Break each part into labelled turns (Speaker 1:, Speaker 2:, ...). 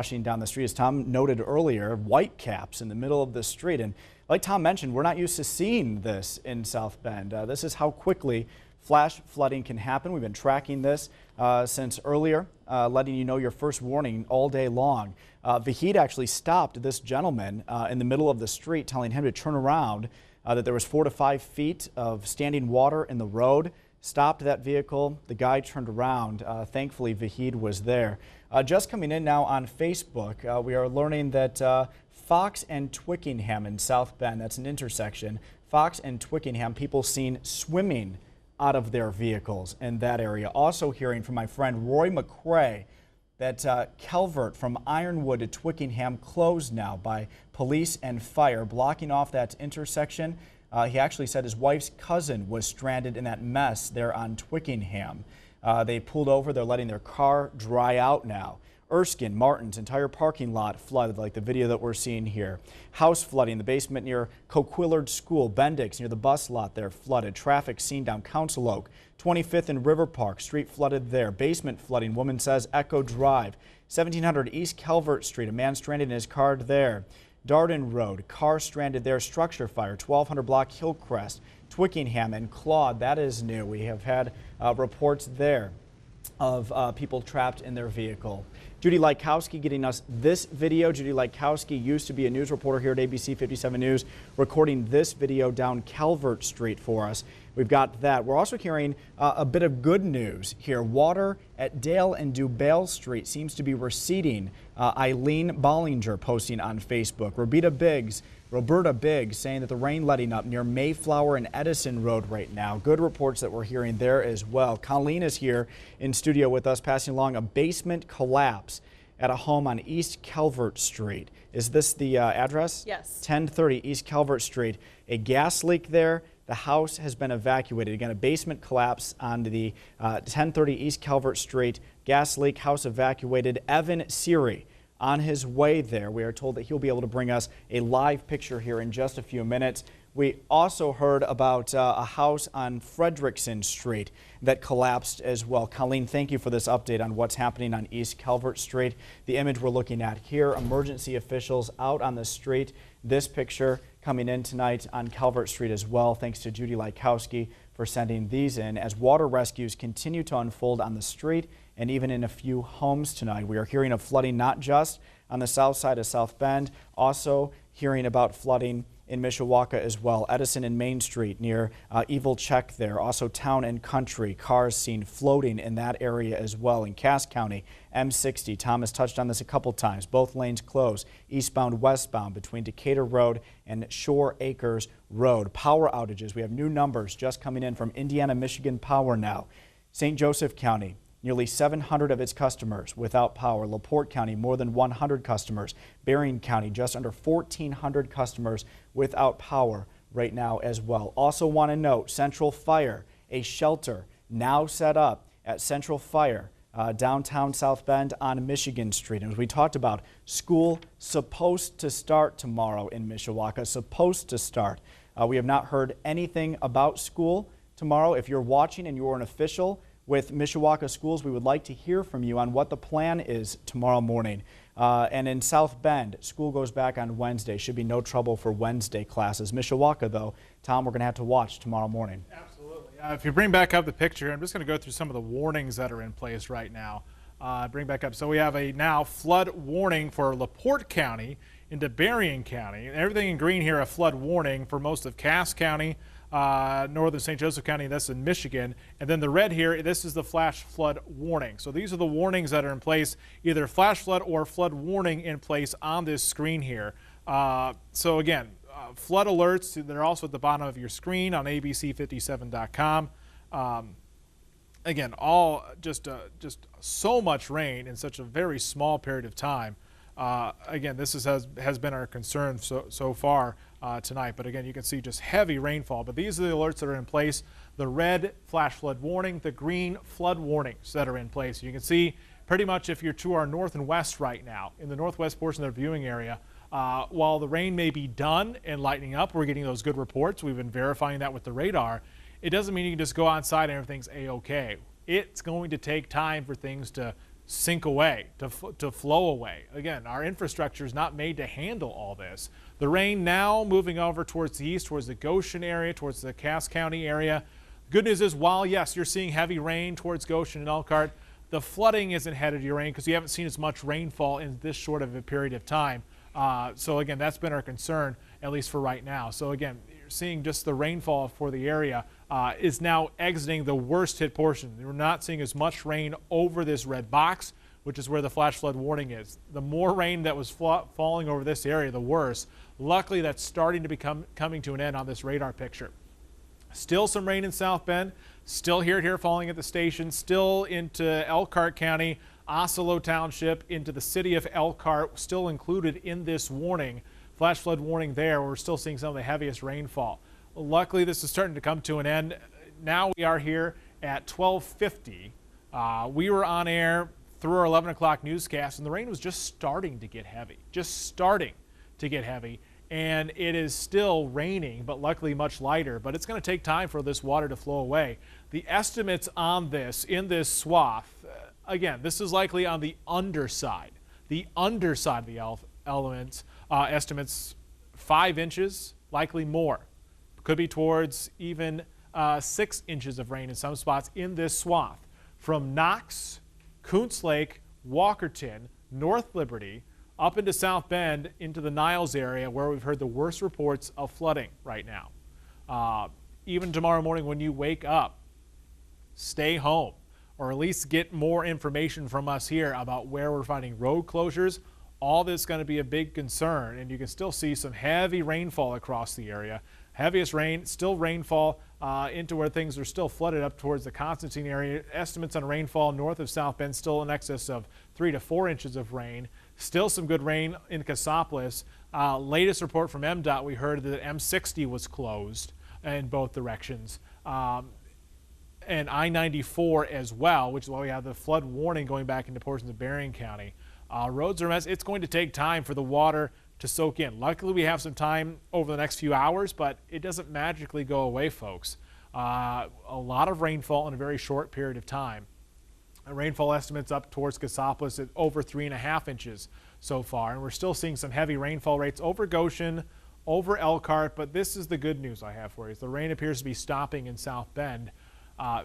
Speaker 1: rushing down the street. As Tom noted earlier, white caps in the middle of the street. And like Tom mentioned, we're not used to seeing this in South Bend. This is how quickly flash flooding can happen. We've been tracking this since earlier, letting you know your first warning all day long. The heat actually stopped this gentleman in the middle of the street, telling him to turn around, that there was 4 to 5 feet of standing water in the road. Stopped that vehicle. The guy turned around. Thankfully, Vahid was there. Just coming in now on Facebook, we are learning that Fox and Twickenham in South Bend, that's an intersection. Fox and Twickenham, people seen swimming out of their vehicles in that area. Also hearing from my friend Roy McCrae that Calvert from Ironwood to Twickenham closed now by police and fire, blocking off that intersection. He actually said his wife's cousin was stranded in that mess there on Twickenham. They pulled over. They're letting their car dry out now. Erskine, Martin's entire parking lot flooded, like the video that we're seeing here. House flooding, the basement near Coquillard School. Bendix near the bus lot there flooded. Traffic seen down Council Oak. 25th and River Park, street flooded there. Basement flooding, woman says Echo Drive. 1700 East Calvert Street, a man stranded in his car there. Darden Road, car stranded there. Structure fire, 1200 block Hillcrest. Twickenham and Claude, that is new. We have had reports there of people trapped in their vehicle. Judy Lykowski getting us this video. Judy Lykowski used to be a news reporter here at ABC 57 News, recording this video down Calvert Street for us. We've got that. We're also hearing a bit of good news here. Water at Dale and Dubale Street seems to be receding. Eileen Bollinger posting on Facebook. Roberta Biggs saying that the rain letting up near Mayflower and Edison Road right now. Good reports that we're hearing there as well. Colleen is here in studio with us, passing along a basement collapse at a home on East Calvert Street. Is this the address?
Speaker 2: Yes.
Speaker 1: 1030 East Calvert Street. A gas leak there. The house has been evacuated. Again, a basement collapse on the 1030 East Calvert Street. Gas leak, house evacuated. Evan Seary on his way there. We are told that he'll be able to bring us a live picture here in just a few minutes. We also heard about a house on Frederickson Street that collapsed as well. Colleen, thank you for this update on what's happening on East Calvert Street. The image we're looking at here, emergency officials out on the street. This picture coming in tonight on Calvert Street as well. Thanks to Judy Lykowski for sending these in as water rescues continue to unfold on the street and even in a few homes tonight. We are hearing of flooding not just on the south side of South Bend, also hearing about flooding in Mishawaka as well. Edison and Main Street near Evil Check there. Also Town and Country, cars seen floating in that area as well. In Cass County, M60, Tom has touched on this a couple times. Both lanes closed, eastbound, westbound between Decatur Road and Shore Acres Road. Power outages, we have new numbers just coming in from Indiana Michigan Power now. St. Joseph County, nearly 700 of its customers without power. LaPorte County, more than 100 customers. Berrien County, just under 1,400 customers without power right now as well. Also want to note, Central Fire, a shelter now set up at Central Fire, downtown South Bend on Michigan Street. And as we talked about, school supposed to start tomorrow in Mishawaka, supposed to start. We have not heard anything about school tomorrow. If you're watching and you're an official with Mishawaka Schools, we would like to hear from you on what the plan is tomorrow morning. And in South Bend, school goes back on Wednesday. Should be no trouble for Wednesday classes. Mishawaka, though, Tom, we're going to have to watch tomorrow morning.
Speaker 3: Absolutely. If you bring back up the picture, I'm just going to go through some of the warnings that are in place right now. Bring back up. So we have a now flood warning for LaPorte County into Berrien County. And everything in green here, a flood warning for most of Cass County, northern St. Joseph County, that's in Michigan. And then the red here, this is the flash flood warning. So these are the warnings that are in place, either flash flood or flood warning in place on this screen here. So again, flood alerts, they're also at the bottom of your screen on abc57.com. Again, all just so much rain in such a very small period of time. Again, this has been our concern so far tonight. But again, you can see just heavy rainfall. But these are the alerts that are in place. The red flash flood warning, the green flood warnings that are in place. You can see pretty much if you're to our north and west right now, in the northwest portion of the viewing area, while the rain may be done and lightening up, we're getting those good reports. We've been verifying that with the radar. It doesn't mean you can just go outside and everything's A-OK. It's going to take time for things to sink away, to flow away. Again, our infrastructure is not made to handle all this. The rain now moving over towards the east, towards the Goshen area, towards the Cass County area. Good news is, while yes, you're seeing heavy rain towards Goshen and Elkhart, the flooding isn't headed to your rain because you haven't seen as much rainfall in this short of a period of time. So again, that's been our concern, at least for right now. So again, you're seeing just the rainfall for the area is now exiting the worst hit portion. We're not seeing as much rain over this red box, which is where the flash flood warning is. The more rain that was falling over this area, the worse. Luckily, that's starting to be coming to an end on this radar picture. Still some rain in South Bend, still here falling at the station, still into Elkhart County, Osceola Township, into the city of Elkhart, still included in this warning, flash flood warning there. We're still seeing some of the heaviest rainfall. Luckily, this is starting to come to an end. Now we are here at 12:50. We were on air through our 11 o'clock newscast, and the rain was just starting to get heavy, and it is still raining, but luckily much lighter. But it's going to take time for this water to flow away. The estimates on this, in this swath, again, this is likely on the underside of the elements. Estimates 5 inches, likely more. Could be towards even 6 inches of rain in some spots in this swath. From Knox, Coons Lake, Walkerton, North Liberty, up into South Bend, into the Niles area, where we've heard the worst reports of flooding right now. Even tomorrow morning when you wake up, stay home, or at least get more information from us here about where we're finding road closures. All this is going to be a big concern, and you can still see some heavy rainfall across the area. Heaviest rain, still rainfall into where things are still flooded up towards the Constantine area. Estimates on rainfall north of South Bend still in excess of 3 to 4 inches of rain. Still some good rain in Cassopolis. Latest report from MDOT, we heard that M60 was closed in both directions. And I-94 as well, which is why we have the flood warning going back into portions of Berrien County. Roads are a mess. It's going to take time for the water to soak in. Luckily, we have some time over the next few hours, but it doesn't magically go away, folks. A lot of rainfall in a very short period of time. Rainfall estimates up towards Cassopolis at over 3.5 inches so far, and we're still seeing some heavy rainfall rates over Goshen, over Elkhart, but this is the good news I have for you. The rain appears to be stopping in South Bend.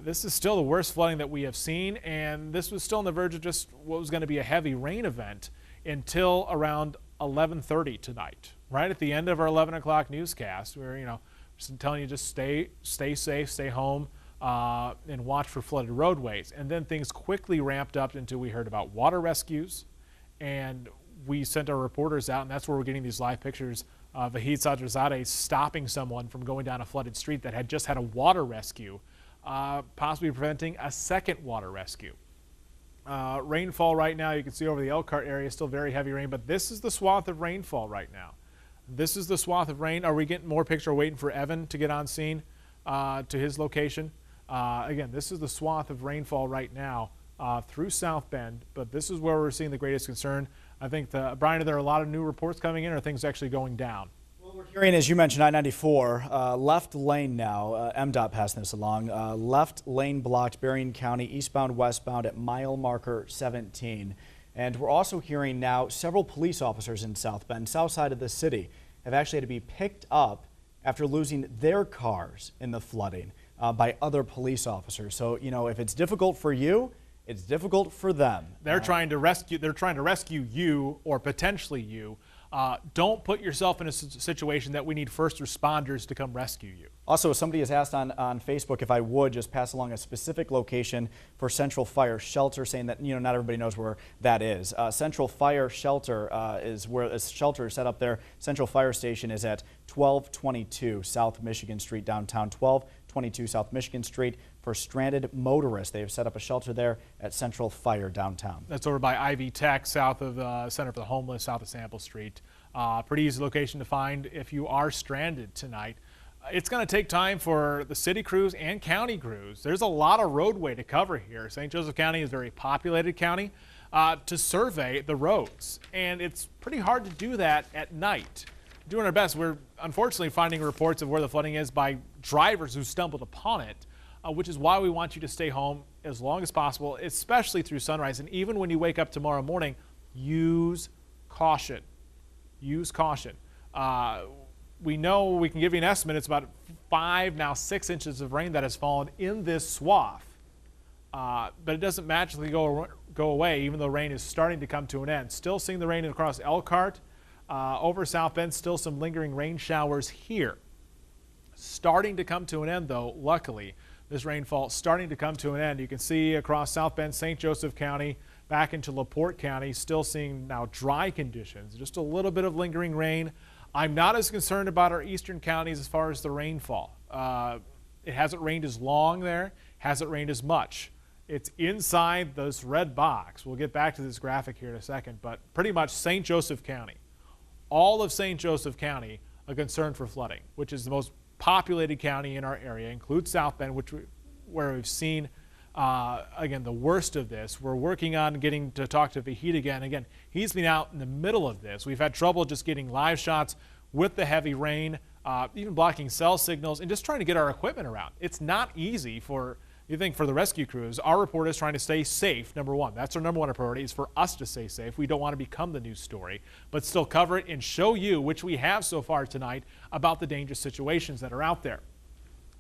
Speaker 3: This is still the worst flooding that we have seen, and this was still on the verge of just what was going to be a heavy rain event until around 11:30 tonight, right at the end of our 11 o'clock newscast. We're, just telling you, just stay safe, stay home, and watch for flooded roadways. And then things quickly ramped up until we heard about water rescues, and we sent our reporters out, and that's where we're getting these live pictures of Vahid Sadrzadeh stopping someone from going down a flooded street that had just had a water rescue, possibly preventing a second water rescue. Rainfall right now, you can see over the Elkhart area, still very heavy rain, but this is the swath of rainfall right now. This is the swath of rain. Are we getting more picture? Waiting for Evan to get on scene to his location. Again, this is the swath of rainfall right now through South Bend, but this is where we're seeing the greatest concern. I think, Brian, are there a lot of new reports coming in, or are things actually going down?
Speaker 1: Well, we're hearing, as you mentioned, I-94, left lane now, MDOT passing this along, left lane blocked Berrien County, eastbound, westbound at mile marker 17. And we're also hearing now several police officers in South Bend, south side of the city, have actually had to be picked up after losing their cars in the flooding by other police officers. So, if it's difficult for you, it's difficult for them.
Speaker 3: They're trying to rescue you, or potentially you. Don't put yourself in a situation that we need first responders to come rescue you.
Speaker 1: Also, somebody has asked on Facebook if I would just pass along a specific location for Central Fire Shelter, saying that not everybody knows where that is. Central Fire Shelter is where a shelter is set up there. Central Fire Station is at 1222 South Michigan Street downtown. 1222 South Michigan Street. For stranded motorists, they have set up a shelter there at Central Fire downtown.
Speaker 3: That's over by Ivy Tech, south of Center for the Homeless, south of Sample Street. Pretty easy location to find if you are stranded tonight. It's going to take time for the city crews and county crews. There's a lot of roadway to cover here. St. Joseph County is a very populated county to survey the roads, and it's pretty hard to do that at night. Doing our best. We're unfortunately finding reports of where the flooding is by drivers who stumbled upon it. which is why we want you to stay home as long as possible, especially through sunrise. And even when you wake up tomorrow morning, use caution. Use caution. We know we can give you an estimate. It's about 5, now 6 inches of rain that has fallen in this swath. But it doesn't magically go away, even though rain is starting to come to an end. Still seeing the rain across Elkhart, over South Bend, still some lingering rain showers here. Starting to come to an end, though, luckily. This rainfall starting to come to an end. You can see across South Bend, St. Joseph County, back into LaPorte County, still seeing now dry conditions, just a little bit of lingering rain. I'm not as concerned about our eastern counties as far as the rainfall. It hasn't rained as long there, hasn't rained as much. It's inside this red box. We'll get back to this graphic here in a second, but pretty much St. Joseph County, all of St. Joseph County, a concern for flooding, which is the most populated county in our area, includes South Bend, where we've seen, again, the worst of this. We're working on getting to talk to Vahid again. Again, he's been out in the middle of this. We've had trouble just getting live shots with the heavy rain, even blocking cell signals, and just trying to get our equipment around. It's not easy for the rescue crews. Our report is trying to stay safe, number one. That's our number one priority, is for us to stay safe. We don't want to become the news story, but still cover it and show you, which we have so far tonight, about the dangerous situations that are out there.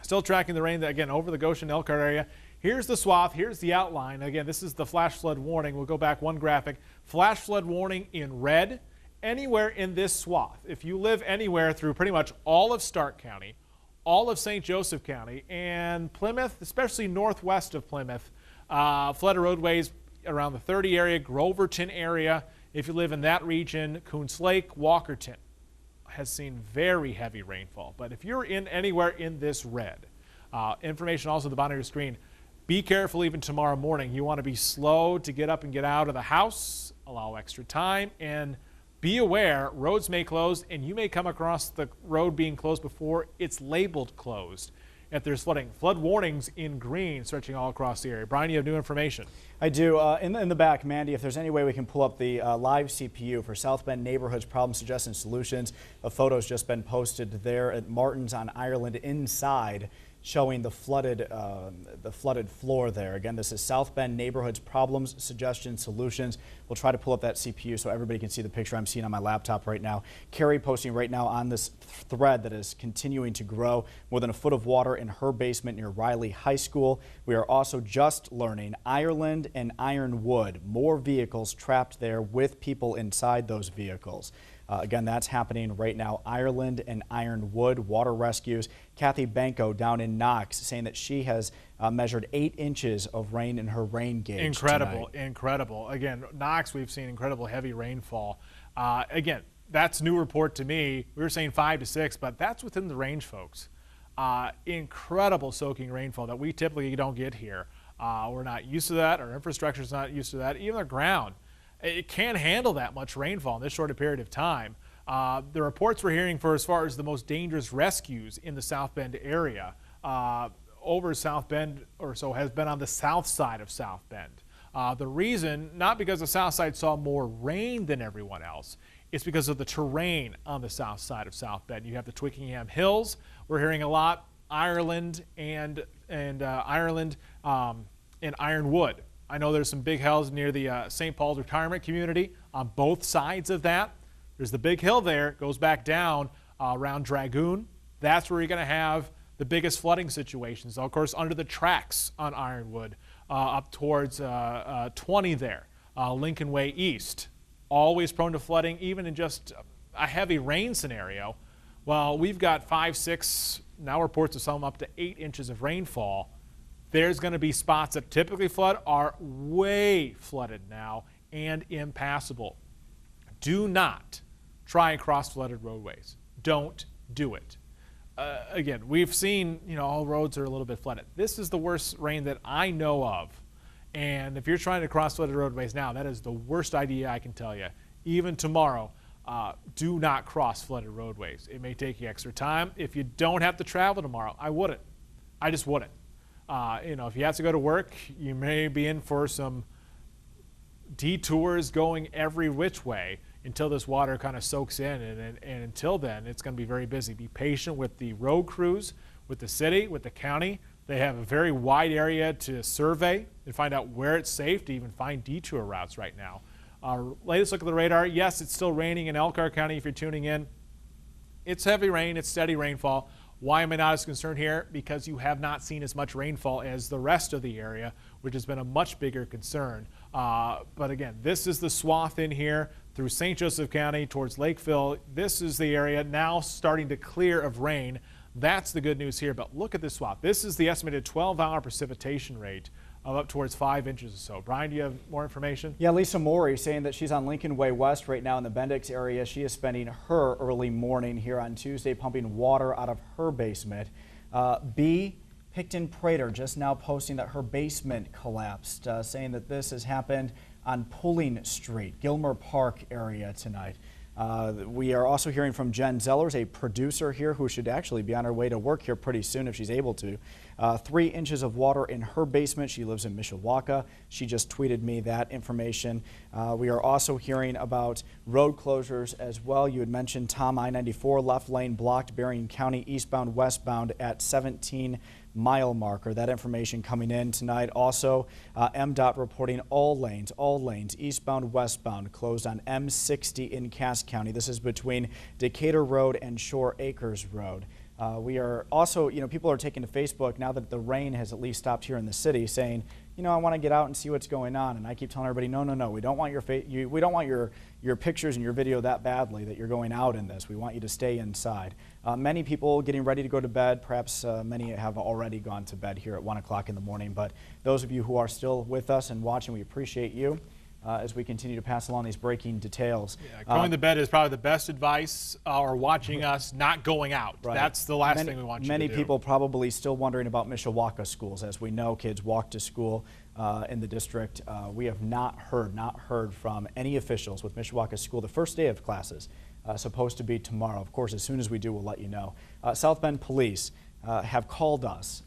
Speaker 3: Still tracking the rain, again, over the Goshen Elkhart area. Here's the swath. Here's the outline. Again, this is the flash flood warning. We'll go back one graphic. Flash flood warning in red anywhere in this swath. If you live anywhere through pretty much all of Stark County, all of St. Joseph County, and Plymouth, especially northwest of Plymouth, flooded roadways around the 30 area, Groverton area. If you live in that region, Coons Lake, Walkerton has seen very heavy rainfall. But if you're in anywhere in this red, information also at the bottom of your screen, be careful even tomorrow morning. You want to be slow to get up and get out of the house, allow extra time, and be aware, roads may close, and you may come across the road being closed before it's labeled closed. If there's flooding, flood warnings in green stretching all across the area. Brian, you have new information.
Speaker 1: I do. In the back, Mandy, if there's any way we can pull up the live CPU for South Bend Neighborhoods Problem Suggestion Solutions. A photo's just been posted there at Martin's on Ireland inside, showing the flooded floor there. Again, this is South Bend Neighborhoods Problems, Suggestions, Solutions. We'll try to pull up that CPU so everybody can see the picture I'm seeing on my laptop right now. Carrie posting right now on this thread that is continuing to grow. More than a foot of water in her basement near Riley High School. We are also just learning Ireland and Ironwood. More vehicles trapped there with people inside those vehicles. Again, that's happening right now. Ireland and Ironwood water rescues. Kathy Banco down in Knox saying that she has measured 8 inches of rain in her rain gauge.
Speaker 3: Incredible,
Speaker 1: tonight.
Speaker 3: Incredible. Again, Knox, we've seen incredible heavy rainfall. Again, that's new report to me. We were saying 5 to 6, but that's within the range, folks. Incredible soaking rainfall that we typically don't get here. We're not used to that. Our infrastructure is not used to that. Even the ground. It can't handle that much rainfall in this short a period of time. The reports we're hearing for as far as the most dangerous rescues in the South Bend area over South Bend or so has been on the south side of South Bend. The reason, not because the south side saw more rain than everyone else, it's because of the terrain on the south side of South Bend. You have the Twickenham Hills. We're hearing a lot, Ireland and Ironwood. I know there's some big hills near the St. Paul's retirement community on both sides of that. There's the big hill there, goes back down around Dragoon. That's where you're going to have the biggest flooding situations. Of course, under the tracks on Ironwood, up towards 20 there, Lincoln Way East. Always prone to flooding, even in just a heavy rain scenario. Well, we've got 5, 6, now reports of some up to 8 inches of rainfall. There's going to be spots that typically flood are way flooded now and impassable. Do not try and cross flooded roadways. Don't do it. Again, we've seen, all roads are a little bit flooded. This is the worst rain that I know of. And if you're trying to cross flooded roadways now, that is the worst idea I can tell you. Even tomorrow, do not cross flooded roadways. It may take you extra time. If you don't have to travel tomorrow, I wouldn't. I just wouldn't. If you have to go to work, you may be in for some detours going every which way until this water kind of soaks in. And until then, it's going to be very busy. Be patient with the road crews, with the city, with the county. They have a very wide area to survey and find out where it's safe to even find detour routes right now. Our latest look at the radar, yes, it's still raining in Elkhart County if you're tuning in. It's heavy rain, it's steady rainfall. Why am I not as concerned here? Because you have not seen as much rainfall as the rest of the area, which has been a much bigger concern. But again, this is the swath in here through St. Joseph County towards Lakeville. This is the area now starting to clear of rain. That's the good news here, but look at this swath. This is the estimated 12-hour precipitation rate of up towards 5 inches or so. Brian, do you have more information?
Speaker 1: Yeah, Lisa Morey saying that she's on Lincoln Way West right now in the Bendix area. She is spending her early morning here on Tuesday pumping water out of her basement. B. Picton Prater just now posting that her basement collapsed, saying that this has happened on Pulling Street, Gilmer Park area tonight. We are also hearing from Jen Zellers, a producer here who should actually be on her way to work here pretty soon if she's able to. 3 inches of water in her basement. She lives in Mishawaka. She just tweeted me that information. We are also hearing about road closures as well. You had mentioned, Tom, I-94 left lane blocked Berrien County eastbound westbound at 17-mile marker. That information coming in tonight. Also, MDOT reporting all lanes, eastbound, westbound, closed on M60 in Cass County. This is between Decatur Road and Shore Acres Road. We are also, people are taking to Facebook now that the rain has at least stopped here in the city, saying, I want to get out and see what's going on. And I keep telling everybody, no, we don't want we don't want your pictures and your video that badly that you're going out in this. We want you to stay inside. Many people getting ready to go to bed. Perhaps many have already gone to bed here at 1 o'clock in the morning. But those of you who are still with us and watching, we appreciate you. As we continue to pass along these breaking details.
Speaker 3: Yeah, going to bed is probably the best advice, or watching us not going out.
Speaker 1: Right.
Speaker 3: That's the last thing we want you to do.
Speaker 1: Many people probably still wondering about Mishawaka schools. As we know, kids walk to school in the district. We have not heard from any officials with Mishawaka School. The first day of classes supposed to be tomorrow. Of course, as soon as we do, we'll let you know. South Bend Police have called us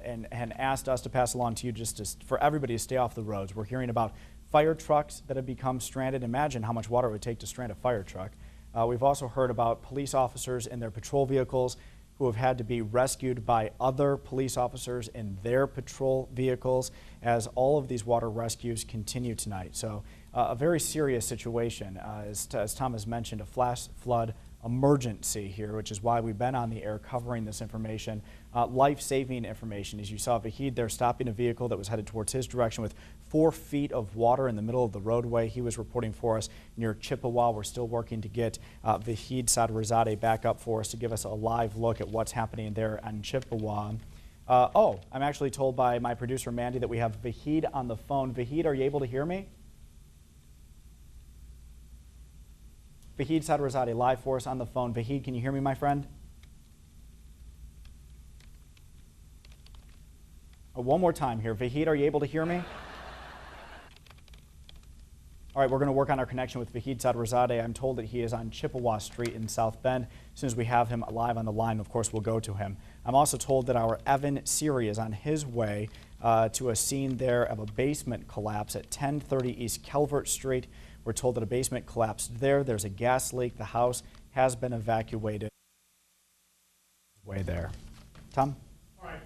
Speaker 1: and asked us to pass along to you for everybody to stay off the roads. We're hearing about fire trucks that have become stranded. Imagine how much water it would take to strand a fire truck. We've also heard about police officers in their patrol vehicles who have had to be rescued by other police officers in their patrol vehicles as all of these water rescues continue tonight. So a very serious situation. As Tom has mentioned, a flash flood emergency here, which is why we've been on the air covering this information. Life-saving information. As you saw, Vahid there stopping a vehicle that was headed towards his direction with 4 feet of water in the middle of the roadway. He was reporting for us near Chippewa. We're still working to get Vahid Sadrazadeh back up for us to give us a live look at what's happening there on Chippewa. I'm actually told by my producer Mandy that we have Vahid on the phone. Vahid, are you able to hear me? Vahid Sadrazadeh live for us on the phone. Vahid, can you hear me, my friend? One more time here. Vahid, are you able to hear me? All right, we're going to work on our connection with Vahid Sadrazadeh. I'm told that he is on Chippewa Street in South Bend. As soon as we have him live on the line, of course, we'll go to him. I'm also told that our Evan Siri is on his way to a scene there of a basement collapse at 1030 East Calvert Street. We're told that a basement collapsed there. There's a gas leak. The house has been evacuated. Way there. Tom?
Speaker 3: All right.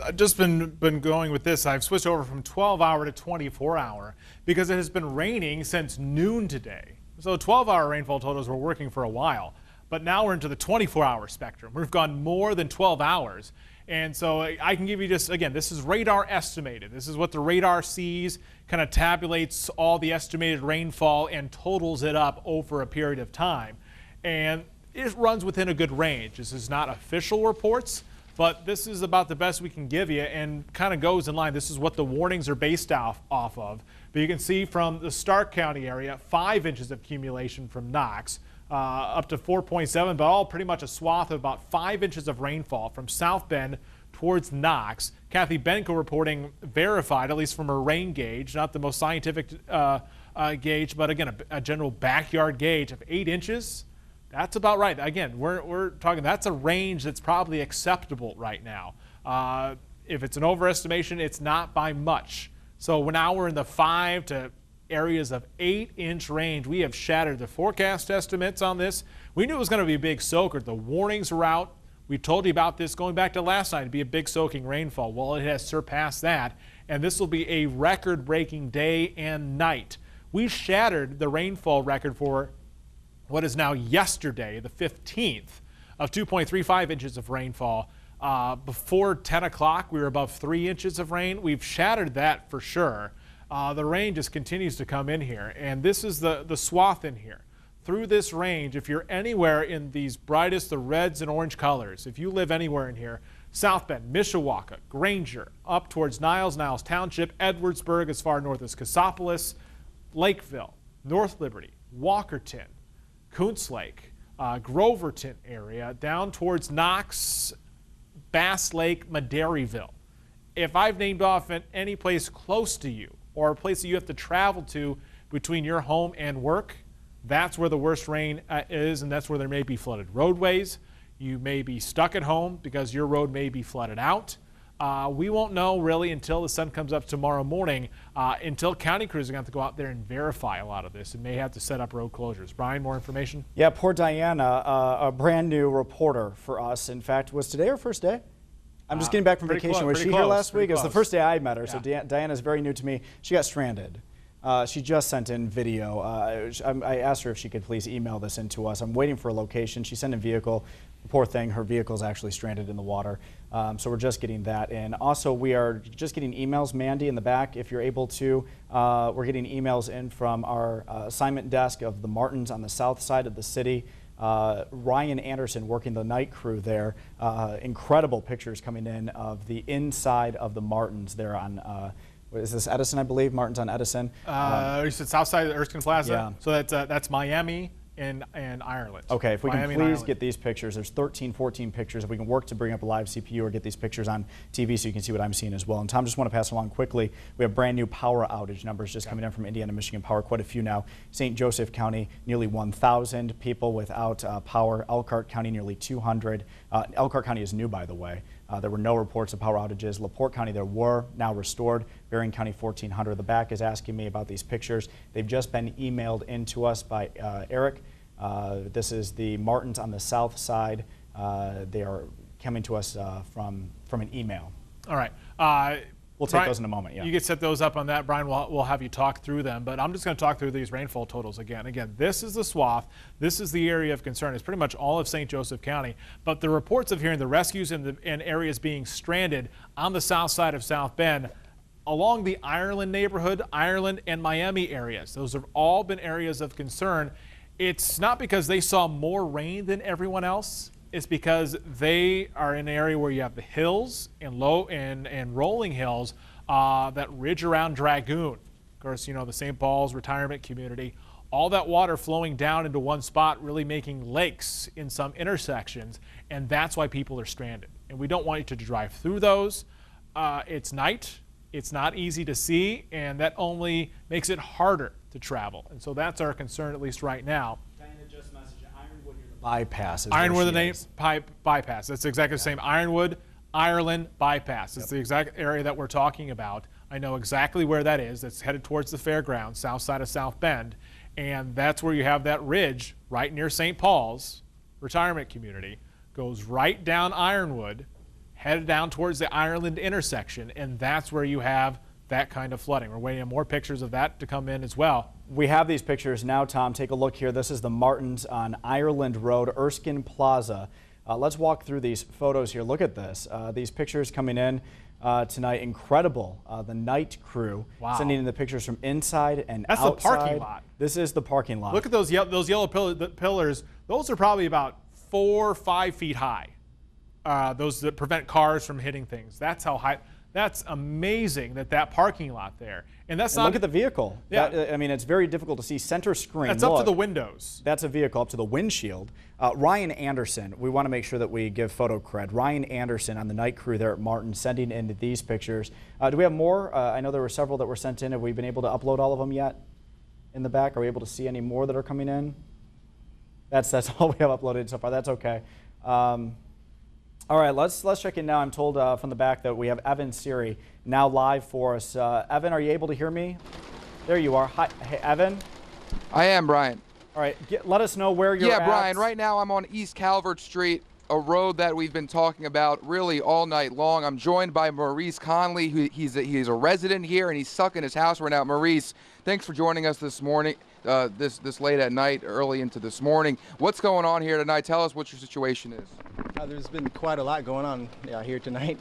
Speaker 3: I've just been going with this. I've switched over from 12-hour to 24-hour because it has been raining since noon today. So 12-hour rainfall totals were working for a while, but now we're into the 24-hour spectrum. We've gone more than 12 hours. And so I can give you just, again, this is radar estimated. This is what the radar sees, kind of tabulates all the estimated rainfall and totals it up over a period of time. And it runs within a good range. This is not official reports, but this is about the best we can give you and kind of goes in line. This is what the warnings are based off of. But you can see from the Stark County area, 5 inches of accumulation from Knox. Up to 4.7, but all pretty much a swath of about 5 inches of rainfall from South Bend towards Knox. Kathy Benko reporting verified, at least from her rain gauge, not the most scientific gauge, but again, a general backyard gauge of 8 inches. That's about right. Again, we're talking, that's a range that's probably acceptable right now. If it's an overestimation, it's not by much. So now we're in the 5 to areas of 8-inch range. We have shattered the forecast estimates on this. We knew it was going to be a big soaker. The warnings are out. We told you about this going back to last night. It'd be a big soaking rainfall. Well, it has surpassed that, and this will be a record-breaking day and night. We shattered the rainfall record for what is now yesterday, the 15th, of 2.35 inches of rainfall. Before 10 o'clock, we were above 3 inches of rain. We've shattered that for sure. The rain just continues to come in here, and this is the swath in here. Through this range, if you're anywhere in these brightest, the reds and orange colors, if you live anywhere in here, South Bend, Mishawaka, Granger, up towards Niles, Niles Township, Edwardsburg, as far north as Cassopolis, Lakeville, North Liberty, Walkerton, Coons Lake, Groverton area, down towards Knox, Bass Lake, Madairyville. If I've named off at any place close to you or a place that you have to travel to between your home and work, that's where the worst rain is, and that's where there may be flooded roadways. You may be stuck at home because your road may be flooded out. We won't know really until the sun comes up tomorrow morning, until county crews are going to have to go out there and verify a lot of this and may have to set up road closures. Brian, more information?
Speaker 1: Yeah, poor Diana, a brand new reporter for us. In fact, was today her first day? I'm just getting back from vacation. Was she here last week? It was the first day I met her, so Diana's very new to me. She got stranded. She just sent in video. I asked her if she could please email this in to us. I'm waiting for a location. She sent in vehicle. Poor thing, her vehicle's actually stranded in the water. So we're just getting that in. Also, we are just getting emails, Mandy, in the back, if you're able to. We're getting emails in from our assignment desk of the Martins on the south side of the city. Ryan Anderson working the night crew there. Incredible pictures coming in of the inside of the Martins there on what is this, Edison, I believe? Martin's on Edison.
Speaker 3: You said south side of Erskine Plaza?
Speaker 1: Yeah.
Speaker 3: So that's Miami and Ireland.
Speaker 1: Okay, if we
Speaker 3: Miami
Speaker 1: can
Speaker 3: and
Speaker 1: please
Speaker 3: Ireland.
Speaker 1: get these pictures. There's 13, 14 pictures. If we can work to bring up a live CPU or get these pictures on TV so you can see what I'm seeing as well. And Tom, just want to pass along quickly, we have brand new power outage numbers just coming in from Indiana, Michigan Power, quite a few now. St. Joseph County, nearly 1,000 people without power. Elkhart County, nearly 200. Elkhart County is new, by the way. There were no reports of power outages. LaPorte County, there were, now restored. Berrien County, 1,400. The back is asking me about these pictures. They've just been emailed in to us by Eric. This is the Martins on the south side. They are coming to us from an email.
Speaker 3: All right.
Speaker 1: We'll take
Speaker 3: Brian,
Speaker 1: those in a moment. Yeah.
Speaker 3: You can set those up on that. Brian, we'll have you talk through them. But I'm just going to talk through these rainfall totals again. Again, this is the swath. This is the area of concern. It's pretty much all of St. Joseph County. But the reports of hearing the rescues and areas being stranded on the south side of South Bend along the Ireland neighborhood, Ireland and Miami areas. Those have all been areas of concern. It's not because they saw more rain than everyone else. It's because they are in an area where you have the hills and low and rolling hills that ridge around Dragoon. Of course, you know, the St. Paul's retirement community. All that water flowing down into one spot, really making lakes in some intersections, and that's why people are stranded. And we don't want you to drive through those. It's night. It's not easy to see, and that only makes it harder to travel. And so that's our concern, at least right now.
Speaker 1: Diana just messaged Ironwood near the bypass.
Speaker 3: Ironwood, the name bypass. That's exactly the same. Ironwood, Ireland bypass. It's the exact area that we're talking about. I know exactly where that is. It's headed towards the fairgrounds, south side of South Bend. And that's where you have that ridge right near St. Paul's retirement community. Goes right down Ironwood, headed down towards the Ireland intersection, and that's where you have that kind of flooding. We're waiting on more pictures of that to come in as well.
Speaker 1: We have these pictures now, Tom. Take a look here. This is the Martins on Ireland Road, Erskine Plaza. Let's walk through these photos here. Look at this. These pictures coming in tonight. Incredible. The night crew sending in the pictures from inside and outside.
Speaker 3: That's the parking lot.
Speaker 1: This is the parking lot.
Speaker 3: Look at those yellow pillars. Those are probably about 4 or 5 feet high. Those that prevent cars from hitting things. That's how high. That's amazing that parking lot there. And that's not.
Speaker 1: Look at the vehicle.
Speaker 3: Yeah.
Speaker 1: I mean, it's very difficult to see center screen.
Speaker 3: That's up to the windows.
Speaker 1: That's a vehicle up to the windshield. Ryan Anderson, we want to make sure that we give photo cred. Ryan Anderson on the night crew there at Martin sending in these pictures. Do we have more? I know there were several that were sent in. Have we been able to upload all of them yet in the back? Are we able to see any more that are coming in? That's all we have uploaded so far. That's okay. All right, let's check in now. I'm told from the back that we have Evan Siri now live for us. Evan, are you able to hear me? There you are. Hi, hey, Evan.
Speaker 2: I am, Brian.
Speaker 1: All right, let us know where you're at.
Speaker 2: Yeah, Brian, right now I'm on East Calvert Street. a road that we've been talking about really all night long. I'm joined by Maurice Conley, who he's a resident here, and he's stuck in his house right now. Maurice, thanks for joining us this morning, this late at night, early into this morning. What's going on here tonight? Tell us what your situation is.
Speaker 4: There's been quite a lot going on here tonight.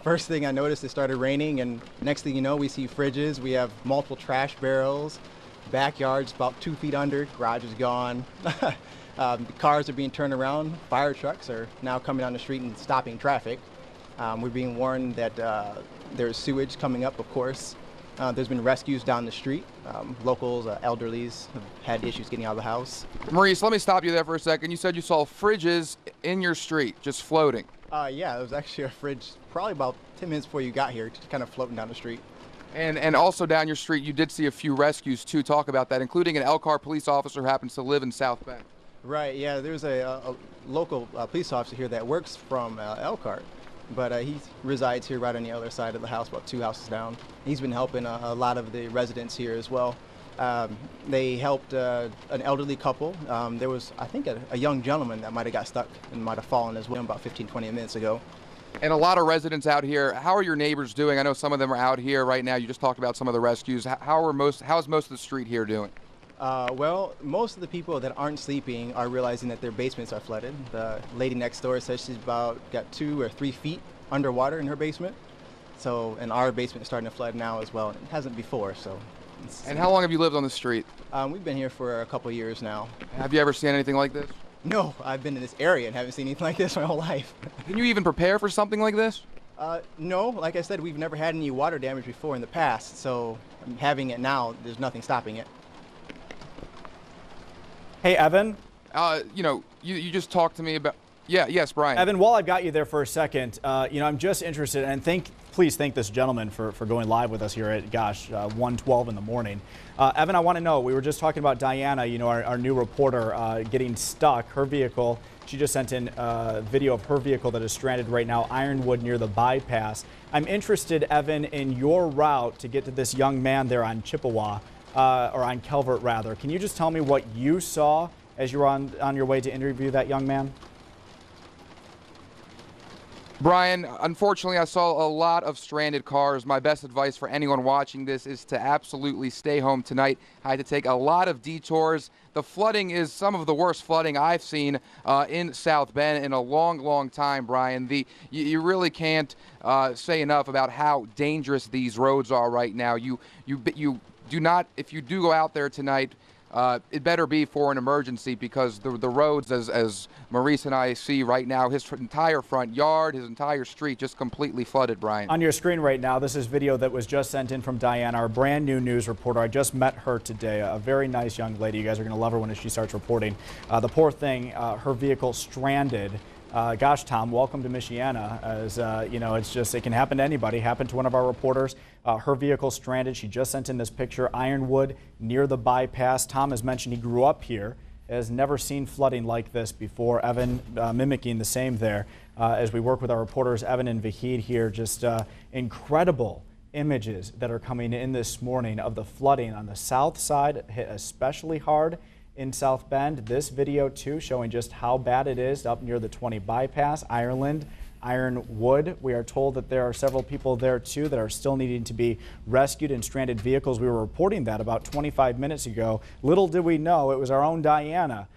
Speaker 4: First thing I noticed, it started raining, and next thing you know, we see fridges. We have multiple trash barrels, backyards about 2 feet under, garage is gone. Cars are being turned around. Fire trucks are now coming down the street and stopping traffic. We're being warned that there's sewage coming up, of course. There's been rescues down the street. Locals, elderlies have had issues getting out of the house.
Speaker 2: Maurice, let me stop you there for a second. You said you saw fridges in your street, just floating.
Speaker 4: Yeah, there was actually a fridge probably about 10 minutes before you got here, just kind of floating down the street.
Speaker 2: And also down your street, you did see a few rescues, too. Talk about that, including an Elkhart police officer who happens to live in South Bend.
Speaker 4: Right, yeah, there's a local police officer here that works from Elkhart, but he resides here right on the other side of the house, about 2 houses down. He's been helping a lot of the residents here as well. They helped an elderly couple. There was, I think, a young gentleman that might have got stuck and might have fallen as well about 15, 20 minutes ago.
Speaker 2: And a lot of residents out here. How are your neighbors doing? I know some of them are out here right now. You just talked about some of the rescues. How's most of the street here doing?
Speaker 4: Well, most of the people that aren't sleeping are realizing that their basements are flooded. The lady next door says she's got 2 or 3 feet underwater in her basement. So, and our basement is starting to flood now as well. And it hasn't before, so.
Speaker 2: And how long have you lived on the street?
Speaker 4: We've been here for a couple of years now.
Speaker 2: Have you ever seen anything like this?
Speaker 4: No, I've been in this area and haven't seen anything like this my whole life.
Speaker 2: Can you even prepare for something like this?
Speaker 4: No, like I said, we've never had any water damage before in the past. So having it now, there's nothing stopping it.
Speaker 1: Hey, Evan.
Speaker 2: You just talked to me about. Yes, Brian.
Speaker 1: Evan, while I've got you there for a second, I'm just interested, and please thank this gentleman for going live with us here at 1:12 in the morning. Evan, I want to know, we were just talking about Diana, our new reporter, getting stuck. Her vehicle, she just sent in a video of her vehicle that is stranded right now, Ironwood near the bypass. I'm interested, Evan, in your route to get to this young man there on Chippewa, or on Calvert rather. Can you just tell me what you saw as you were on your way to interview that young man?
Speaker 2: Brian, unfortunately, I saw a lot of stranded cars. My best advice for anyone watching this is to absolutely stay home tonight. I had to take a lot of detours. The flooding is some of the worst flooding I've seen in South Bend in a long, long time, Brian. You really can't say enough about how dangerous these roads are right now. You do not, if you do go out there tonight, it better be for an emergency, because the roads, as Maurice and I see right now, his entire front yard, his entire street just completely flooded, Brian. On
Speaker 1: your screen right now, this is video that was just sent in from Diana, our brand new news reporter. I just met her today, a very nice young lady. You guys are going to love her when she starts reporting. The poor thing, her vehicle stranded. Gosh, Tom, welcome to Michiana. As it's just, it can happen to anybody. Happened to one of our reporters. Her vehicle stranded. She just sent in this picture. Ironwood near the bypass. Tom has mentioned he grew up here, has never seen flooding like this before. Evan mimicking the same there. As we work with our reporters, Evan and Vahid here, just incredible images that are coming in this morning of the flooding on the south side, hit especially hard in South Bend. This video too showing just how bad it is up near the 20 bypass, Ironwood. We are told that there are several people there too that are still needing to be rescued in stranded vehicles. We were reporting that about 25 minutes ago. Little did we know it was our own Diana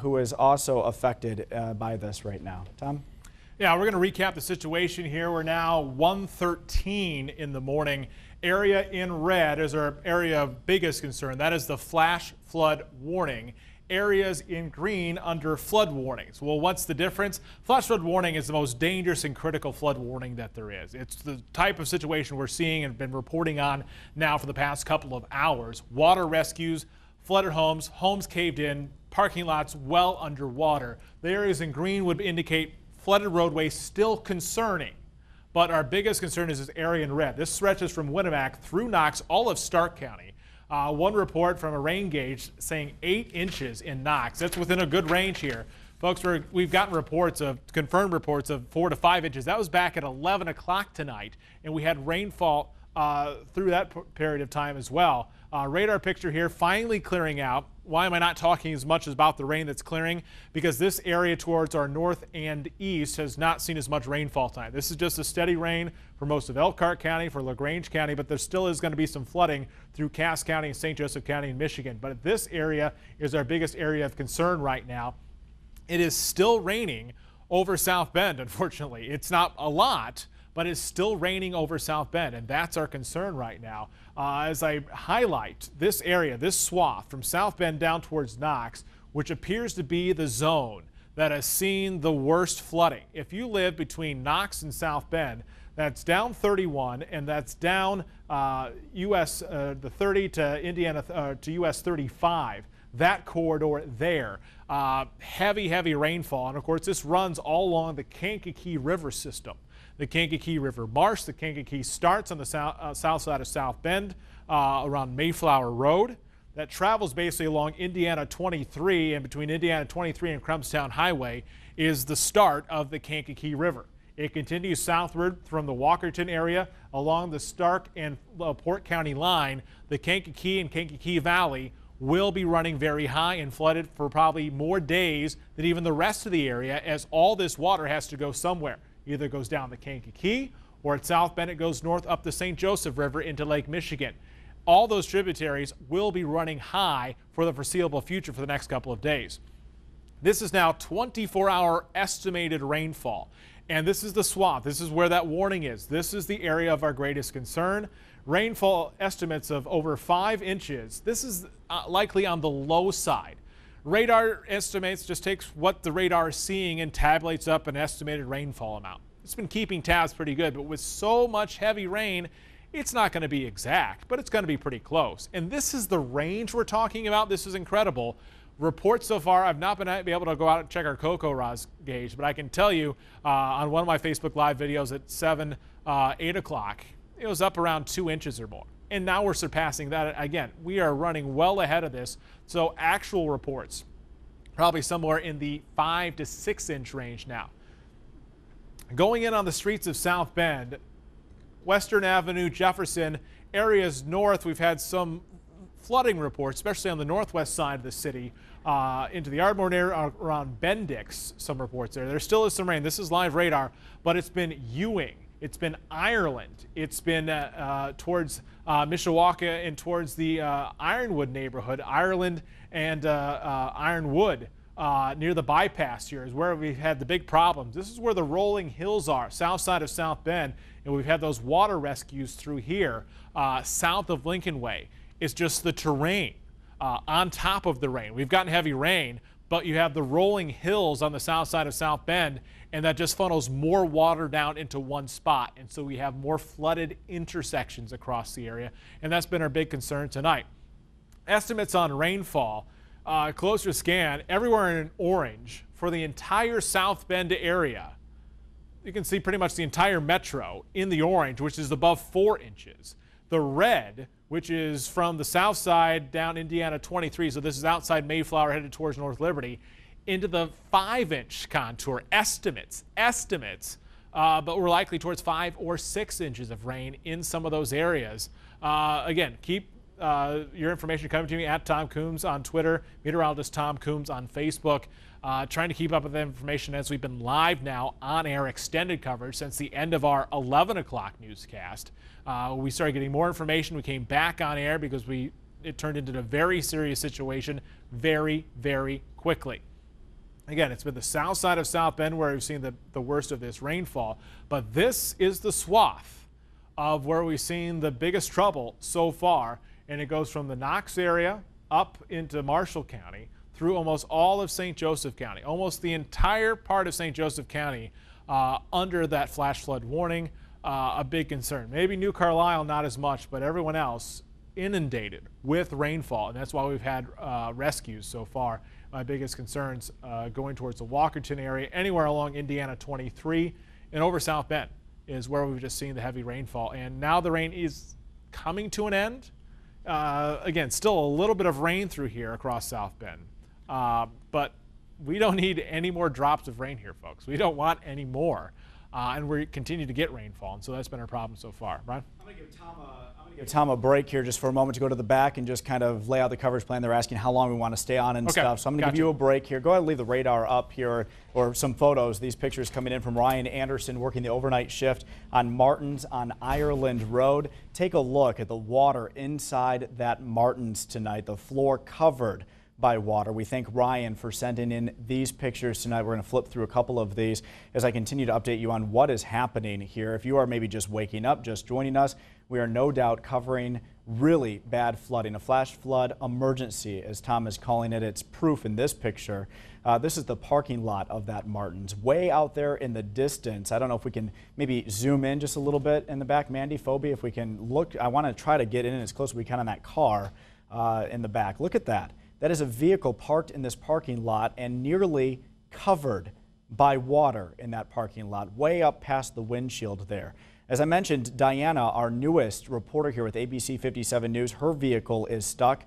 Speaker 1: who is also affected by this right now. Tom?
Speaker 3: Yeah, we're going to recap the situation here. We're now 1:13 in the morning. Area in red is our area of biggest concern. That is the flash flood warning. Areas in green under flood warnings. Well, what's the difference? Flash flood warning is the most dangerous and critical flood warning that there is. It's the type of situation we're seeing and been reporting on now for the past couple of hours. Water rescues, flooded homes, homes caved in, parking lots well underwater. The areas in green would indicate flooded roadways still concerning. But our biggest concern is this area in red. This stretches from Winnemac through Knox, all of Stark County. One report from a rain gauge saying 8 inches in Knox. That's within a good range here. Folks, we've gotten confirmed reports of 4 to 5 inches. That was back at 11 o'clock tonight, and we had rainfall through that period of time as well. Radar picture here finally clearing out. Why am I not talking as much about the rain that's clearing? Because this area towards our north and east has not seen as much rainfall tonight. This is just a steady rain for most of Elkhart County, for LaGrange County, but there still is going to be some flooding through Cass County and St. Joseph County in Michigan. But this area is our biggest area of concern right now. It is still raining over South Bend, unfortunately. It's not a lot, but it's still raining over South Bend, and that's our concern right now. As I highlight this area, this swath from South Bend down towards Knox, which appears to be the zone that has seen the worst flooding. If you live between Knox and South Bend, that's down 31, and that's down the 30 to Indiana to US 35. That corridor there, heavy rainfall. And of course, this runs all along the Kankakee River system. The Kankakee River Marsh. The Kankakee starts on the south side of South Bend around Mayflower Road. That travels basically along Indiana 23, and between Indiana 23 and Crumbstown Highway is the start of the Kankakee River. It continues southward from the Walkerton area along the Stark and Port County line. The Kankakee and Kankakee Valley will be running very high and flooded for probably more days than even the rest of the area, as all this water has to go somewhere. Either goes down the Kankakee, or at South Bend it goes north up the St. Joseph River into Lake Michigan. All those tributaries will be running high for the foreseeable future for the next couple of days. This is now 24-hour estimated rainfall, and this is the swath. This is where that warning is. This is the area of our greatest concern. Rainfall estimates of over 5 inches. This is likely on the low side. Radar estimates just takes what the radar is seeing and tabulates up an estimated rainfall amount. It's been keeping tabs pretty good, but with so much heavy rain, it's not going to be exact, but it's going to be pretty close. And this is the range we're talking about. This is incredible. Reports so far, I've not been able to go out and check our CocoRoz gauge, but I can tell you on one of my Facebook Live videos at 8 o'clock, it was up around 2 inches or more. And now we're surpassing that again. We are running well ahead of this. So actual reports, probably somewhere in the 5 to 6 inch range now. Going in on the streets of South Bend, Western Avenue, Jefferson, areas north, we've had some flooding reports, especially on the northwest side of the city, into the Ardmore area around Bendix, some reports there. There still is some rain. This is live radar, but it's been Ewing. It's been Ireland. It's been towards Mishawaka and towards the Ironwood neighborhood. Ireland and Ironwood near the bypass here is where we've had the big problems. This is where the rolling hills are, south side of South Bend, and we've had those water rescues through here south of Lincoln Way. It's just the terrain on top of the rain. We've gotten heavy rain, but you have the rolling hills on the south side of South Bend, and that just funnels more water down into one spot. And so we have more flooded intersections across the area, and that's been our big concern tonight. Estimates on rainfall, closer scan, everywhere in orange for the entire South Bend area. You can see pretty much the entire metro in the orange, which is above 4 inches. The red, which is from the south side down Indiana 23, so this is outside Mayflower headed towards North Liberty, into the 5-inch contour. Estimates, but we're likely towards 5 or 6 inches of rain in some of those areas. Again, keep your information coming to me at Tom Coombs on Twitter, meteorologist Tom Coombs on Facebook. Trying to keep up with the information as we've been live now on air extended coverage since the end of our 11 o'clock newscast. We started getting more information. We came back on air because it turned into a very serious situation very quickly. Again, it's been the south side of South Bend where we've seen the worst of this rainfall, but this is the swath of where we've seen the biggest trouble so far, and it goes from the Knox area up into Marshall County through almost all of St. Joseph County, almost the entire part of St. Joseph County under that flash flood warning. A big concern. Maybe New Carlisle not as much, but everyone else inundated with rainfall, and that's why we've had rescues so far. My biggest concerns going towards the Walkerton area, anywhere along Indiana 23 and over South Bend is where we've just seen the heavy rainfall. And now the rain is coming to an end. Again, still a little bit of rain through here across South Bend, but we don't need any more drops of rain here, folks. We don't want any more. And we continue to get rainfall, and so that's been our problem so far. Brian?
Speaker 1: I'm going to give Tom Give Tom a break here just for a moment to go to the back and just kind of lay out the coverage plan. They're asking how long we want to stay on and stuff. So I'm going to give you a break here. Go ahead and leave the radar up here or some photos. These pictures coming in from Ryan Anderson working the overnight shift on Martin's on Ireland Road. Take a look at the water inside that Martin's tonight. The floor covered by water. We thank Ryan for sending in these pictures tonight. We're going to flip through a couple of these as I continue to update you on what is happening here. If you are maybe just waking up, just joining us, we are no doubt covering really bad flooding, a flash flood emergency, as Tom is calling it. It's proof in this picture. This is the parking lot of that Martin's, way out there in the distance. I don't know if we can maybe zoom in just a little bit in the back. Mandy, Phoebe, if we can look, I want to try to get in as close as we can on that car in the back. Look at that. That is a vehicle parked in this parking lot and nearly covered by water in that parking lot, way up past the windshield there. As I mentioned, Diana, our newest reporter here with ABC 57 News, her vehicle is stuck.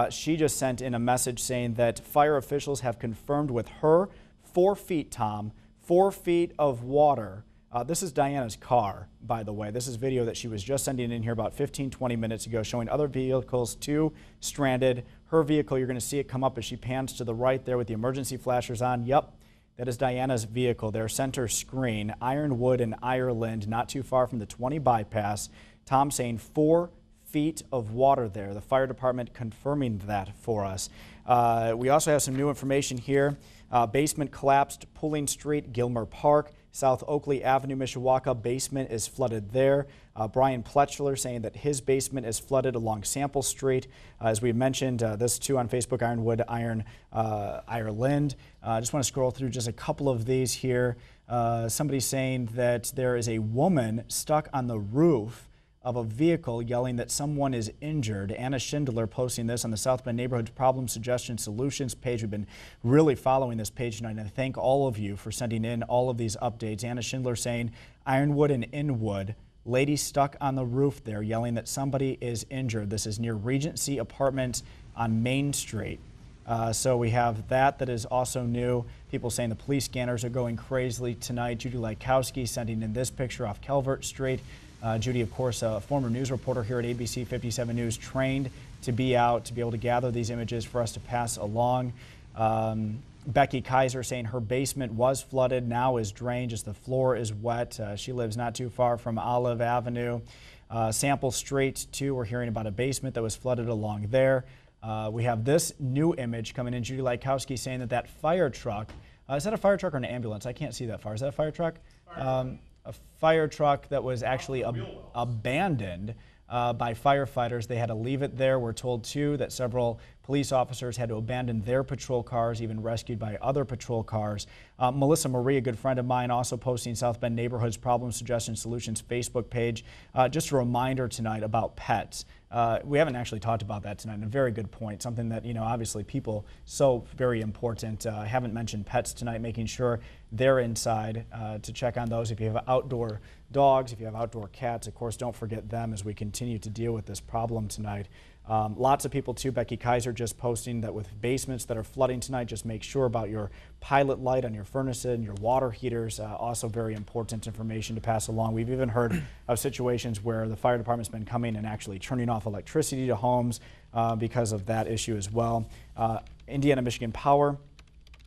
Speaker 1: She just sent in a message saying that fire officials have confirmed with her 4 feet, Tom, 4 feet of water. This is Diana's car, by the way. This is video that she was just sending in here about 15-20 minutes ago, showing other vehicles too stranded. Her vehicle, you're going to see it come up as she pans to the right there with the emergency flashers on. Yep, that is Diana's vehicle there, center screen, Ironwood in Ireland, not too far from the 20 bypass. Tom saying 4 feet of water there. The fire department confirming that for us. We also have some new information here. Basement collapsed, Pulling Street, Gilmer Park. South Oakley Avenue, Mishawaka, basement is flooded there. Brian Pletchler saying that his basement is flooded along Sample Street. As we mentioned, this too on Facebook, Ironwood, Ireland. I just want to scroll through just a couple of these here. Somebody saying that there is a woman stuck on the roof of a vehicle yelling that someone is injured. Anna Schindler posting this on the South Bend Neighborhood Problem Suggestion Solutions page. We've been really following this page tonight, and I thank all of you for sending in all of these updates. Anna Schindler saying Ironwood and Inwood, lady stuck on the roof there yelling that somebody is injured. This is near Regency Apartments on Main Street. So we have that is also new. People saying the police scanners are going crazily tonight. Judy Lykowski sending in this picture off Calvert Street. Judy, of course, a former news reporter here at ABC 57 News, trained to be out, to be able to gather these images for us to pass along. Becky Kaiser saying her basement was flooded, now is drained as the floor is wet. She lives not too far from Olive Avenue. Sample Street, too, we're hearing about a basement that was flooded along there. We have this new image coming in. Judy Lykowski saying that fire truck, is that a fire truck or an ambulance? I can't see that far. Is that a fire truck? A fire truck that was actually abandoned by firefighters. They had to leave it there. We're told, too, that several police officers had to abandon their patrol cars, even rescued by other patrol cars. Melissa Marie, a good friend of mine, also posting South Bend Neighborhoods Problem Suggestion Solutions Facebook page. Just a reminder tonight about pets. We haven't actually talked about that tonight, and a very good point, something that, obviously people, so very important. I haven't mentioned pets tonight, making sure they're inside to check on those. If you have outdoor dogs, if you have outdoor cats, of course, don't forget them as we continue to deal with this problem tonight. Lots of people, too. Becky Kaiser just posting that with basements that are flooding tonight, just make sure about your pilot light on your furnaces and your water heaters. Also very important information to pass along. We've even heard of situations where the fire department's been coming and actually turning off electricity to homes because of that issue as well. Indiana Michigan Power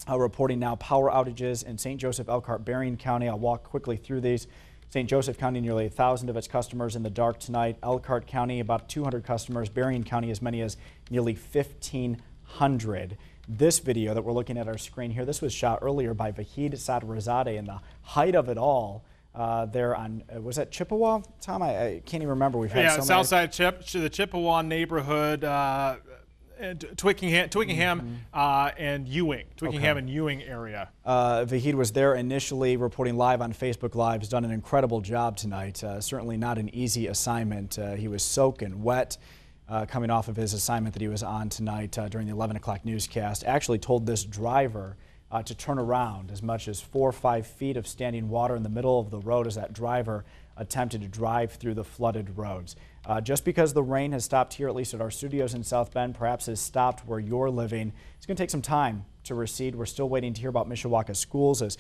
Speaker 1: reporting now power outages in St. Joseph, Elkhart, Berrien County. I'll walk quickly through these. St. Joseph County, nearly 1,000 of its customers in the dark tonight. Elkhart County, about 200 customers. Berrien County, as many as nearly 1,500. This video that we're looking at our screen here, this was shot earlier by Vahid Sadrazadeh in the height of it all. There on, was that Chippewa, Tom? I can't even remember. We've had so
Speaker 3: Southside the Chippewa neighborhood, Twickenham and Ewing, and Ewing area.
Speaker 1: Vahid was there initially, reporting live on Facebook Live. He's done an incredible job tonight. Certainly not an easy assignment. He was soaking wet coming off of his assignment that he was on tonight during the 11 o'clock newscast. Actually told this driver to turn around. As much as 4 or 5 feet of standing water in the middle of the road as that driver attempted to drive through the flooded roads. Just because the rain has stopped here, at least at our studios in South Bend, perhaps has stopped where you're living, it's going to take some time to recede. We're still waiting to hear about Mishawaka schools as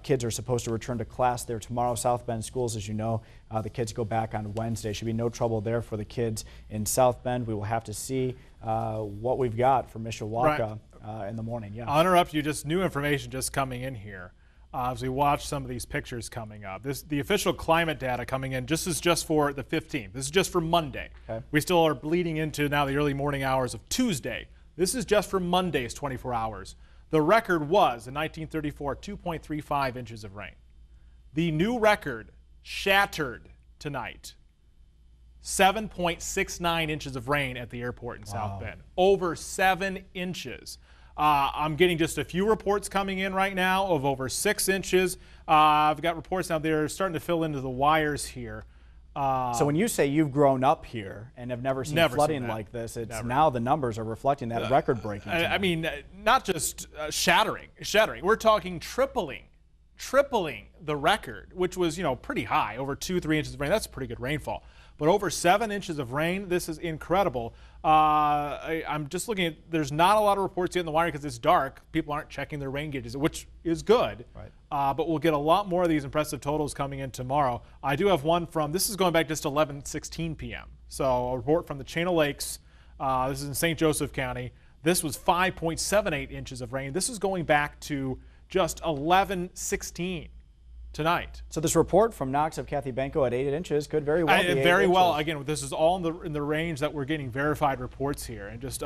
Speaker 1: kids are supposed to return to class there tomorrow. South Bend schools, as you know, the kids go back on Wednesday. Should be no trouble there for the kids in South Bend. We will have to see what we've got for Mishawaka in the morning. Yeah.
Speaker 3: I'll interrupt you. Just new information just coming in here. As we watch some of these pictures coming up. The official climate data coming in just for the 15th. This is just for Monday. Okay. We still are bleeding into now the early morning hours of Tuesday. This is just for Monday's 24 hours. The record was, in 1934, 2.35 inches of rain. The new record shattered tonight. 7.69 inches of rain at the airport in South Bend. Over 7 inches. I'm getting just a few reports coming in right now of over 6 inches. I've got reports now they're starting to fill into the wires here.
Speaker 1: So when you say you've grown up here and have never seen flooding like this, it's now the numbers are reflecting that record-breaking.
Speaker 3: I mean, not just shattering. We're talking tripling the record, which was, pretty high, over 2-3 inches of rain. That's pretty good rainfall. But over 7 inches of rain, this is incredible. I'm just looking at, there's not a lot of reports yet in the wire because it's dark. People aren't checking their rain gauges, which is good. Right. But we'll get a lot more of these impressive totals coming in tomorrow. I do have one from, this is going back just 11:16 p.m. So a report from the Chain of Lakes. This is in St. Joseph County. This was 5.78 inches of rain. This is going back to just 11:16 tonight.
Speaker 1: So this report from Knox of Kathy Benko at 8 inches could very well be 8
Speaker 3: very well.
Speaker 1: inches.
Speaker 3: Again, this is all in the range that we're getting verified reports here, and just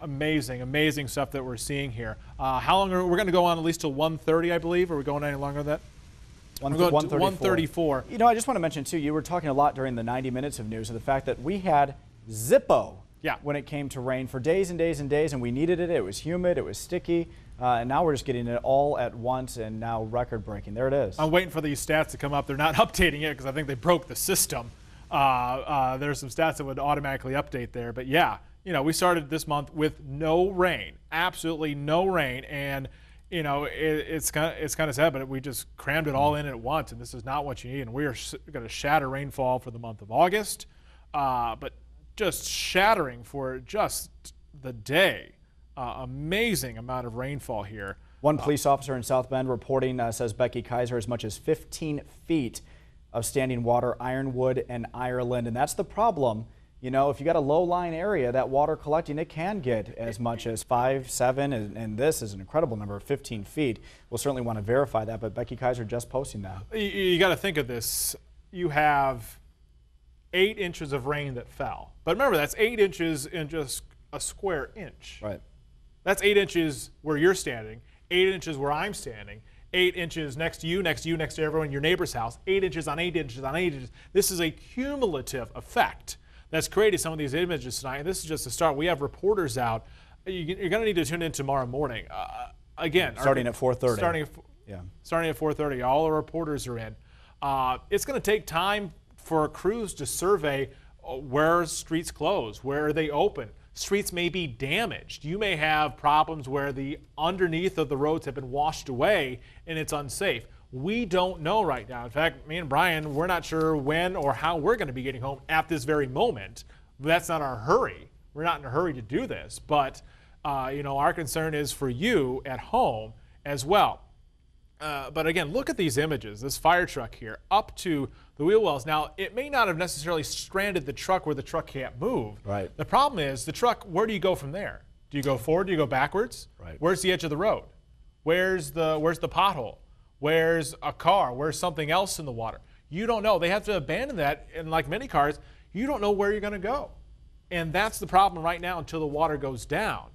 Speaker 3: amazing stuff that we're seeing here. How long are we're going to go on? At least till 1:30, I believe. Are we going any longer than that? 1:34.
Speaker 1: I just want to mention too. You were talking a lot during the 90 minutes of news of the fact that we had Zippo when it came to rain for days and days and days, and we needed it. It was humid. It was sticky. And now we're just getting it all at once, and now record-breaking. There it is.
Speaker 3: I'm waiting for these stats to come up. They're not updating it because I think they broke the system. There's some stats that would automatically update there. But yeah, we started this month with no rain, absolutely no rain, and it's kind of sad, but we just crammed it all in at once, and this is not what you need. And we are going to shatter rainfall for the month of August, but just shattering for just the day. Amazing amount of rainfall here.
Speaker 1: One police officer in South Bend reporting, says Becky Kaiser, as much as 15 feet of standing water, Ironwood and Ireland. And that's the problem. If you got a low-lying area, that water collecting, it can get as much as 5, 7, and this is an incredible number of 15 feet. We'll certainly want to verify that, but Becky Kaiser just posting that.
Speaker 3: You got to think of this. You have 8 inches of rain that fell. But remember, that's 8 inches in just a square inch.
Speaker 1: Right.
Speaker 3: That's 8 inches where you're standing, 8 inches where I'm standing, 8 inches next to you, next to everyone in your neighbor's house, 8 inches on 8 inches on 8 inches. This is a cumulative effect that's created some of these images tonight. And this is just a start. We have reporters out. You're going to need to tune in tomorrow morning. Again,
Speaker 1: starting at 4:30.
Speaker 3: Starting at 4:30. All the reporters are in. It's going to take time for crews to survey where streets close, where are they open. Streets may be damaged. You may have problems where the underneath of the roads have been washed away and it's unsafe. We don't know right now. In fact, me and Brian, we're not sure when or how we're going to be getting home at this very moment. That's not our hurry. We're not in a hurry to do this. But, our concern is for you at home as well. But again, look at these images. This fire truck here up to the wheel wells. Now, it may not have necessarily stranded the truck where the truck can't move.
Speaker 1: Right.
Speaker 3: The problem is the truck, where do you go from there? Do you go forward? Do you go backwards?
Speaker 1: Right.
Speaker 3: Where's the edge of the road? Where's the pothole? Where's a car? Where's something else in the water? You don't know. They have to abandon that. And like many cars, you don't know where you're going to go. And that's the problem right now until the water goes down.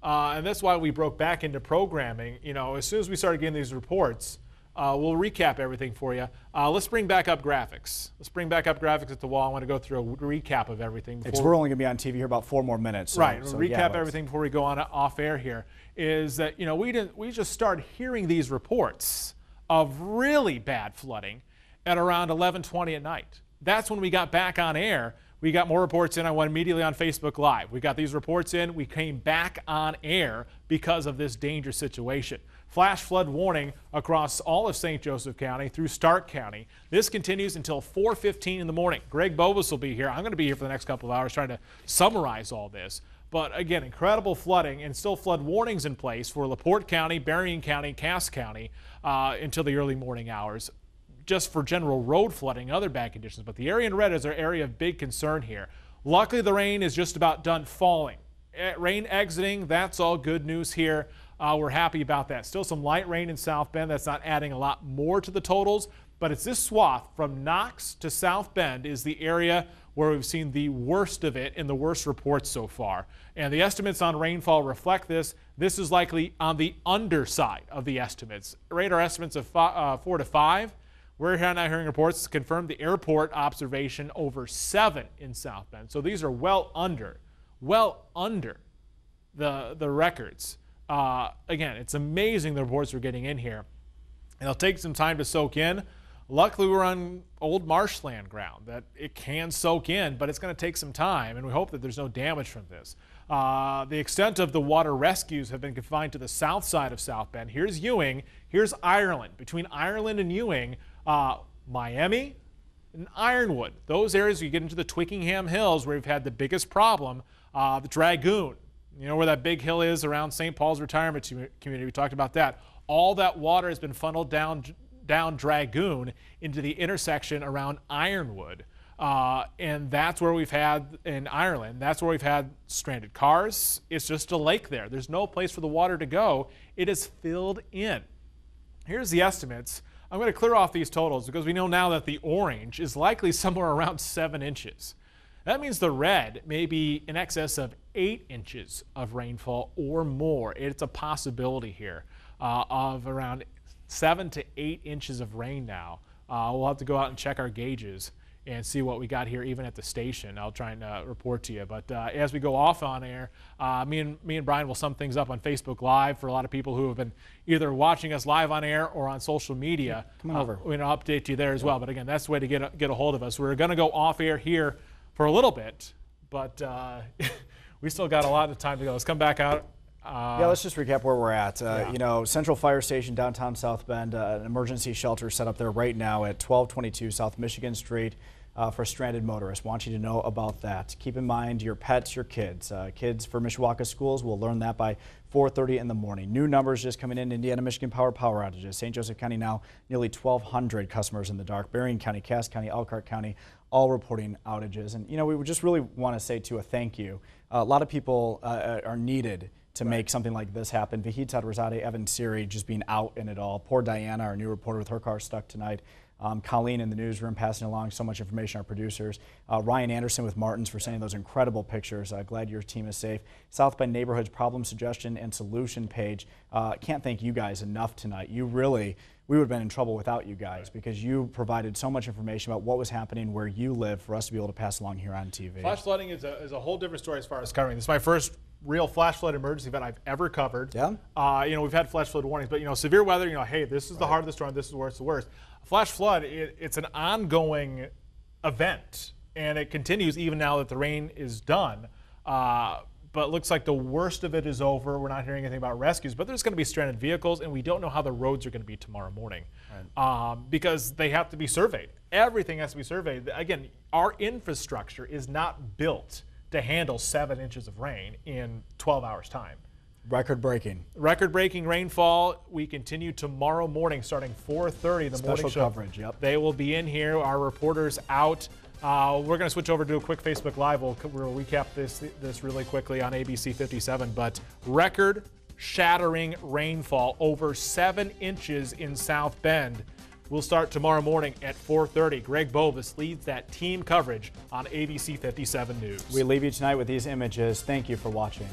Speaker 3: And that's why we broke back into programming. As soon as we started getting these reports, we'll recap everything for you. Let's bring back up graphics. At the wall. I want to go through a recap of everything.
Speaker 1: We're only going to be on TV here about 4 more minutes.
Speaker 3: Right. We'll recap everything before we go on off air here. Is that we just started hearing these reports of really bad flooding at around 11:20 at night. That's when we got back on air. We got more reports in. I went immediately on Facebook Live. We got these reports in. We came back on air because of this dangerous situation. Flash flood warning across all of St. Joseph County through Stark County. This continues until 4:15 in the morning. Greg Bovis will be here. I'm going to be here for the next couple of hours trying to summarize all this. But again, incredible flooding and still flood warnings in place for LaPorte County, Berrien County, Cass County until the early morning hours, just for general road flooding, other bad conditions. But the area in red is our area of big concern here. Luckily, the rain is just about done falling. Rain exiting, that's all good news here. We're happy about that. Still some light rain in South Bend. That's not adding a lot more to the totals, but it's this swath from Knox to South Bend is the area where we've seen the worst of it in the worst reports so far. And the estimates on rainfall reflect this. This is likely on the underside of the estimates. Radar estimates of 4 to 5. We're now hearing reports to confirm the airport observation over 7 in South Bend. So these are well under the records. Again, it's amazing the reports we're getting in here. It'll take some time to soak in. Luckily, we're on old marshland ground that it can soak in, but it's going to take some time, and we hope that there's no damage from this. The extent of the water rescues have been confined to the south side of South Bend. Here's Ewing. Here's Ireland. Between Ireland and Ewing, Miami and Ironwood. Those areas you get into the Twickenham Hills where we've had the biggest problem. The Dragoon, you know where that big hill is around St. Paul's retirement community. We talked about that. All that water has been funneled down Dragoon into the intersection around Ironwood. And that's where we've had, in Ireland, that's where we've had stranded cars. It's just a lake there. There's no place for the water to go. It is filled in. Here's the estimates. I'm going to clear off these totals because we know now that the orange is likely somewhere around 7 inches. That means the red may be in excess of 8 inches of rainfall or more. It's a possibility here of around 7 to 8 inches of rain now. We'll have to go out and check our gauges and see what we got here even at the station. I'll try and report to you. But as we go off on air, me and Brian will sum things up on Facebook Live for a lot of people who have been either watching us live on air or on social media.
Speaker 1: Come on over.
Speaker 3: We're going to update you there as well. But again, that's the way to get a hold of us. We're going to go off air here for a little bit, but we still got a lot of time to go. Let's come back out.
Speaker 1: Yeah, let's just recap where we're at. You know, Central Fire Station, downtown South Bend, an emergency shelter set up there right now at 1222 South Michigan Street for stranded motorists. Want you to know about that. Keep in mind your pets, your kids. Kids for Mishawaka schools will learn that by 4:30 in the morning. New numbers just coming in. Indiana, Michigan power outages. St. Joseph County now nearly 1,200 customers in the dark. Berrien County, Cass County, Elkhart County, all reporting outages. And, you know, we would just really want to say to a thank you. A lot of people are needed to make something like this happen. Vahid Tadrazadeh, Evan Siri just being out in it all. Poor Diana, our new reporter with her car stuck tonight. Colleen in the newsroom passing along so much information, our producers. Ryan Anderson with Martins for sending those incredible pictures. Glad your team is safe. South Bend Neighborhoods problem suggestion and solution page. Can't thank you guys enough tonight. You really, we would have been in trouble without you guys because you provided so much information about what was happening where you live for us to be able to pass along here on TV.
Speaker 3: Flash flooding is a whole different story as far as covering. This is my first real flash flood emergency event I've ever covered.
Speaker 1: Yeah.
Speaker 3: You know, we've had flash flood warnings, but you know, severe weather, you know, hey, this is the heart of the storm, this is where it's the worst. Flash flood, it's an ongoing event, and it continues even now that the rain is done. But it looks like the worst of it is over. We're not hearing anything about rescues, but there's going to be stranded vehicles, and we don't know how the roads are going to be tomorrow morning because they have to be surveyed. Everything has to be surveyed. Again, our infrastructure is not built to handle 7 inches of rain in 12 hours time.
Speaker 1: Record-breaking.
Speaker 3: Record-breaking rainfall. We continue tomorrow morning starting 4:30 the morning show.
Speaker 1: Special coverage, yep.
Speaker 3: They will be in here. Our reporters out. We're going to switch over to a quick Facebook Live. We'll recap this really quickly on ABC 57. But record-shattering rainfall, over 7 inches in South Bend. We'll start tomorrow morning at 4:30. Greg Bovis leads that team coverage on ABC 57 News.
Speaker 1: We leave you tonight with these images. Thank you for watching.